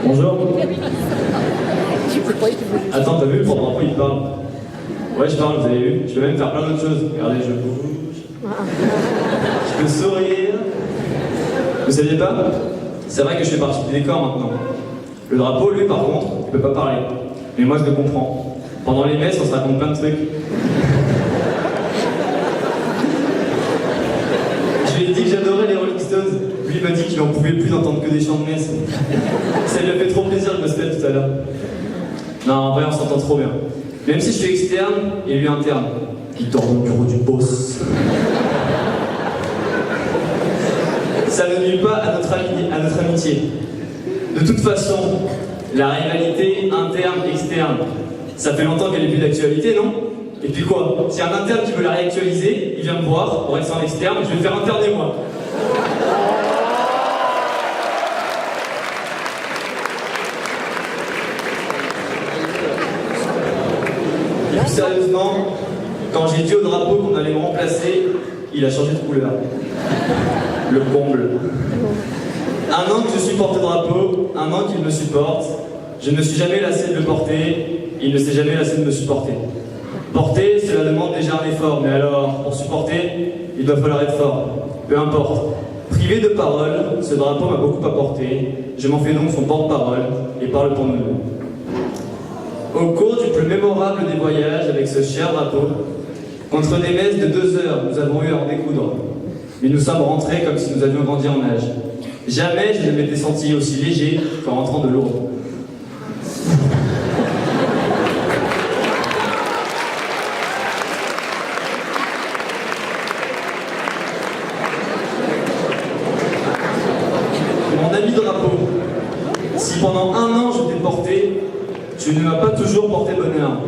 Bonjour. Attends, t'as vu, le porte-drapeau, il parle. Ouais, je parle, vous avez vu. Je peux même faire plein d'autres choses. Regardez, je bouge. Je peux sourire. Vous saviez pas? C'est vrai que je fais partie du décor maintenant. Le drapeau, lui, par contre, il peut pas parler. Mais moi, je le comprends. Pendant les messes, on se raconte plein de trucs. Je lui ai dit que j'adorais les Rolling Stones. Lui, il m'a dit qu'il en pouvait plus d'entendre que des chants de messe. Ça lui a fait trop plaisir le gospel tout à l'heure. Non, en vrai, on s'entend trop bien. Même si je suis externe et lui interne. Il dort au bureau du boss. Ça ne nuit pas à notre amitié. De toute façon, la rivalité interne-externe, ça fait longtemps qu'elle n'est plus d'actualité, non? Et puis quoi? Si un interne qui veut la réactualiser, il vient me voir, pour être en externe, je vais le faire interner moi. Et plus sérieusement, quand j'ai dit au drapeau qu'on allait me remplacer, il a changé de couleur. Le comble. Un an que je suis porte-drapeau, un an qu'il me supporte. Je ne me suis jamais lassé de le porter, il ne s'est jamais lassé de me supporter. Porter, cela demande déjà un effort, mais alors, pour supporter, il doit falloir être fort. Peu importe. Privé de parole, ce drapeau m'a beaucoup apporté. Je m'en fais donc son porte-parole et parle pour nous deux. Au cours du plus mémorable des voyages avec ce cher drapeau, contre des messes de 2 heures, nous avons eu à en découdre. Mais nous sommes rentrés comme si nous avions grandi en âge. Jamais je ne m'étais senti aussi léger qu'en rentrant de Lourdes. Mon ami drapeau, si pendant 1 an je t'ai porté, tu ne m'as pas toujours porté bonheur.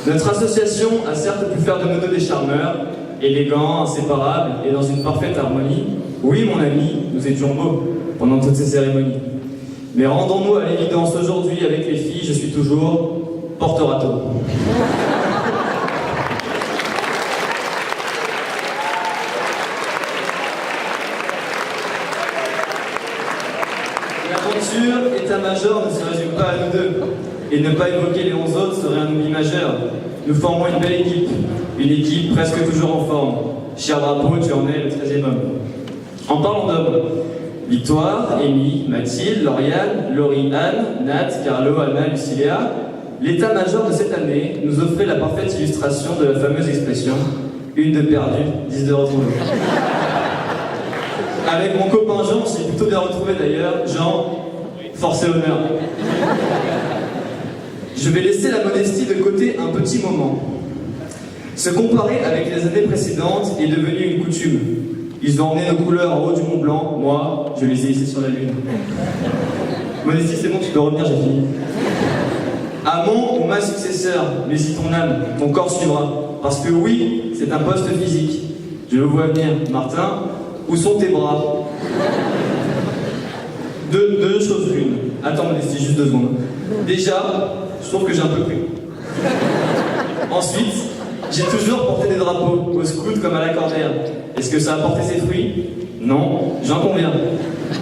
Notre association a certes pu faire de nous deux des charmeurs, élégants, inséparables et dans une parfaite harmonie. Oui, mon ami, nous étions beaux pendant toutes ces cérémonies. Mais rendons-nous à l'évidence aujourd'hui avec les filles, je suis toujours porte-râteau. L'aventure état-major ne se résume pas à nous deux. Et ne pas évoquer les 11 autres serait un oubli majeur. Nous formons une belle équipe. Une équipe presque toujours en forme. Cher drapeau, tu en es le 13e homme. En parlant d'hommes, Victoire, Amy, Mathilde, Lauriane, Laurie, Anne, Nat, Carlo, Anna, Lucilia, l'état-major de cette année nous offrait la parfaite illustration de la fameuse expression « une de perdue, 10 de retrouvée ». Avec mon copain Jean, on s'est plutôt bien retrouvé d'ailleurs. Jean, force et honneur. Je vais laisser la modestie de côté un petit moment. Se comparer avec les années précédentes est devenu une coutume. Ils ont emmené nos couleurs en haut du Mont Blanc, moi, je les ai hissées sur la Lune. Modestie, c'est bon, tu peux revenir, j'ai fini. À mon ou ma successeur, mais si ton âme, ton corps suivra. Parce que oui, c'est un poste physique. Je le vois venir. Martin, où sont tes bras? Deux choses l'une. Attends, Modestie, juste 2 secondes. Déjà, je trouve que j'ai un peu pris. Ensuite, j'ai toujours porté des drapeaux, au scout comme à la Cordaire. Est-ce que ça a porté ses fruits? Non, j'en conviens.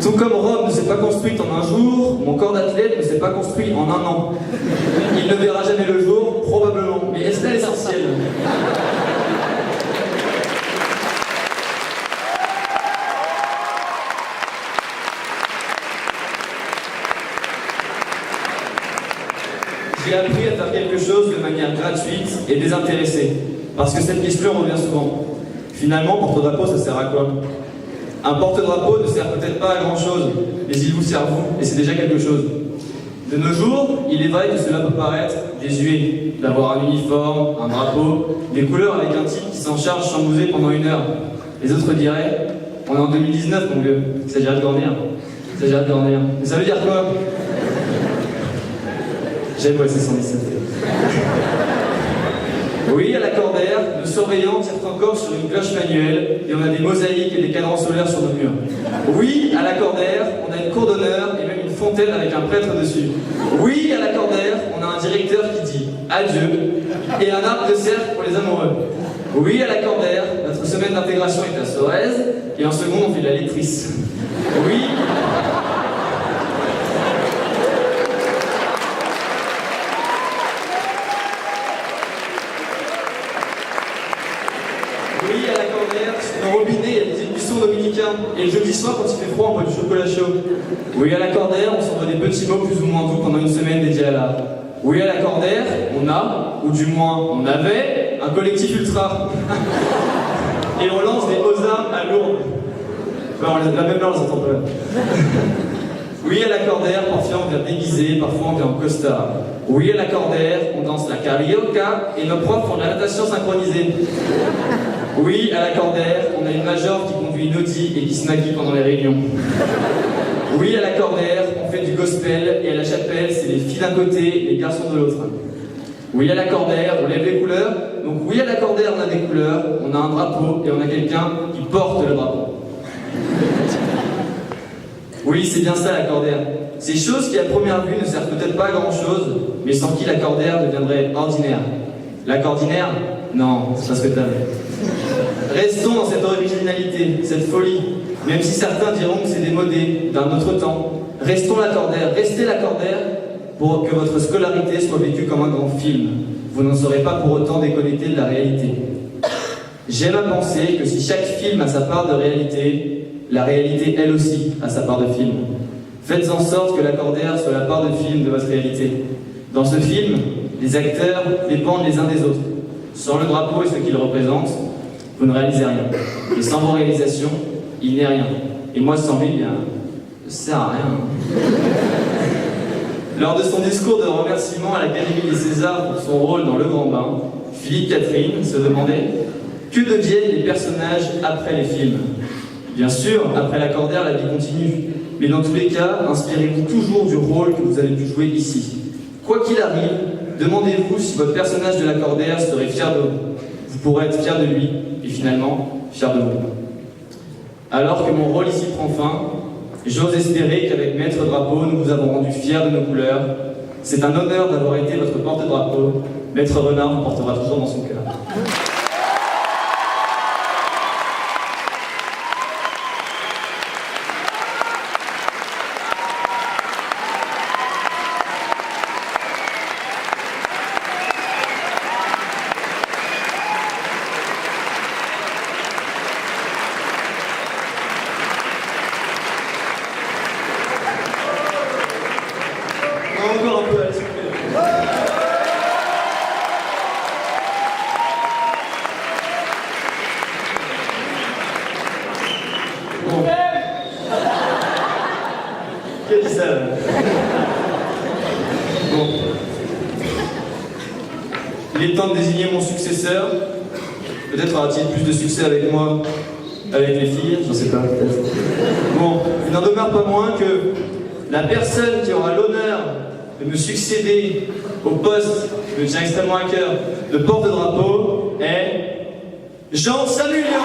Tout comme Rome ne s'est pas construite en un jour, mon corps d'athlète ne s'est pas construit en 1 an. Il ne verra jamais le jour, probablement. Mais est-ce là l'essentiel? J'ai appris à faire quelque chose de manière gratuite et désintéressée. Parce que cette question revient souvent. Finalement, porte-drapeau, ça sert à quoi? Un porte-drapeau ne sert peut-être pas à grand-chose, mais il vous sert vous, et c'est déjà quelque chose. De nos jours, il est vrai que cela peut paraître désuet, d'avoir un uniforme, un drapeau, des couleurs avec un type qui s'en charge sans bouger pendant 1 heure. Les autres diraient, on est en 2019, mon vieux, il s'agirait de grandir. Il s'agirait de grandir. Mais ça veut dire quoi? J'aime OSS 117. Oui, à la Cordaire, nos surveillants tirent encore sur une cloche manuelle et on a des mosaïques et des cadrans solaires sur nos murs. Oui, à la Cordaire, on a une cour d'honneur et même une fontaine avec un prêtre dessus. Oui, à la Cordaire, on a un directeur qui dit adieu et un arbre de cercle pour les amoureux. Oui, à la Cordaire, notre semaine d'intégration est à Sorèze et en seconde on fait de la lectrice. Oui. soir, quand il fait froid, on boit du chocolat chaud. Oui, à l'accordaire, on s'envoie des petits mots plus ou moins doux pendant une semaine dédiée à l'art. Oui, à l'accordaire, on a, ou du moins on avait, un collectif ultra. Et on lance des Ozarks à Lourdes. Enfin, la même là, on les entend pas. Oui, à l'accordaire, parfois on vient déguisé, parfois on vient en costard. Oui, à l'accordaire, on danse la carioca et nos profs font de la natation synchronisée. Oui, à l'accordaire, on a une major qui conduit une Audi et qui se maquille pendant les réunions. Oui, à l'accordaire, on fait du gospel et à la chapelle, c'est les filles d'un côté et les garçons de l'autre. Oui, à l'accordaire, on lève les couleurs. Donc oui, à l'accordaire, on a des couleurs, on a un drapeau et on a quelqu'un qui porte le drapeau. Oui, c'est bien ça l'accordaire. Ces choses qui à première vue ne servent peut-être pas à grand chose, mais sans qui l'accordaire deviendrait ordinaire. L'accordinaire? Non, c'est pas ce que t'avais. Restons dans cette originalité, cette folie, même si certains diront que c'est démodé, d'un autre temps. Restons l'accordaire, restez l'accordaire pour que votre scolarité soit vécue comme un grand film. Vous n'en serez pas pour autant déconnecté de la réalité. J'aime à penser que si chaque film a sa part de réalité, la réalité, elle aussi, a sa part de film. Faites en sorte que l'accordaire soit la part de film de votre réalité. Dans ce film, les acteurs dépendent les uns des autres. Sans le drapeau et ce qu'il représente, vous ne réalisez rien. Et sans vos réalisations, il n'est rien. Et moi, sans lui, bien, ça ne sert à rien. Lors de son discours de remerciement à l'Académie des Césars pour son rôle dans Le Grand Bain, Philippe Catherine se demandait « Que deviennent les personnages après les films ?» Bien sûr, après l'accordaire, la vie continue. Mais dans tous les cas, inspirez-vous toujours du rôle que vous avez pu jouer ici. Quoi qu'il arrive, demandez-vous si votre personnage de l'accordaire serait fier de vous. Vous pourrez être fier de lui, et finalement, fier de vous. Alors que mon rôle ici prend fin, j'ose espérer qu'avec Maître Drapeau, nous vous avons rendu fiers de nos couleurs. C'est un honneur d'avoir été votre porte-drapeau. Maître Renard vous portera toujours dans son cœur. Encore un peu, allez, s'il vous plaît. Bon. Qui a dit ça là? Bon. Il est temps de désigner mon successeur. Peut-être aura-t-il plus de succès avec moi, avec les filles, je ne sais pas, peut-être. Bon, il n'en demeure pas moins que la personne qui aura l'honneur de me succéder au poste que je tiens extrêmement à cœur de porte-drapeau est Jean Samulian.